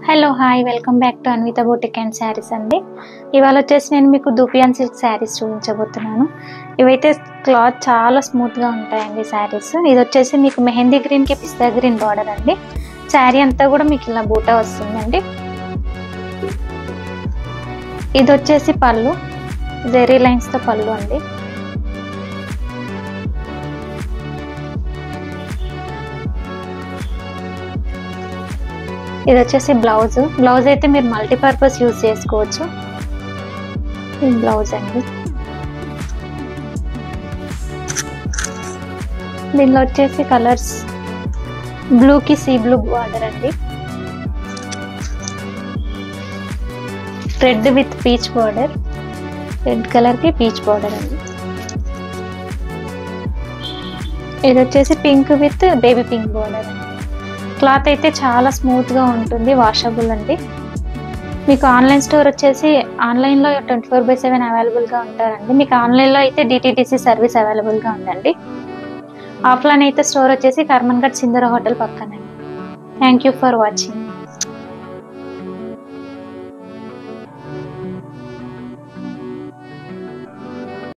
Hello hi welcome back to Anvitha boutique and sarees అండి. ఇవాళ వచ్చేసి నేను మీకు దుపియాన్ సిల్క్ శారీస్ చూపించబోతున్నాను. ఇవైతే క్లాత్ చాలా స్మూత్గా ఉంటాయండి శారీస్. ఇది వచ్చేసి మీకు మెహందీ గ్రీన్కి పిస్తా గ్రీన్ బార్డర్ అండి. శారీ అంతా కూడా మీకు ఇలా బూటా వస్తుందండి. ఇది వచ్చేసి పళ్ళు, జెరీ లైన్స్తో పళ్ళు అండి. ఇది వచ్చేసి బ్లౌజ్ అయితే మీరు మల్టీపర్పస్ యూజ్ చేసుకోవచ్చు. ఇది బ్లౌజ్ అండి. దీనిలో వచ్చేసి కలర్స్ బ్లూకి సీ బ్లూ బార్డర్ అండి, red with peach border, red కలర్కి పీచ్ బార్డర్ అండి. ఇది వచ్చేసి pink with baby pink border అండి. క్లాత్ అయితే చాలా స్మూత్గా ఉంటుంది, వాషబుల్ అండి. మీకు ఆన్లైన్ స్టోర్ వచ్చేసి ఆన్లైన్లో 24/7 అవైలబుల్గా ఉంటారండి. మీకు ఆన్లైన్లో అయితే DTDC సర్వీస్ అవైలబుల్గా ఉందండి. ఆఫ్లైన్ అయితే స్టోర్ వచ్చేసి కర్మన్ఘట్ సింధూర హోటల్ పక్కనండి. Thank you for watching.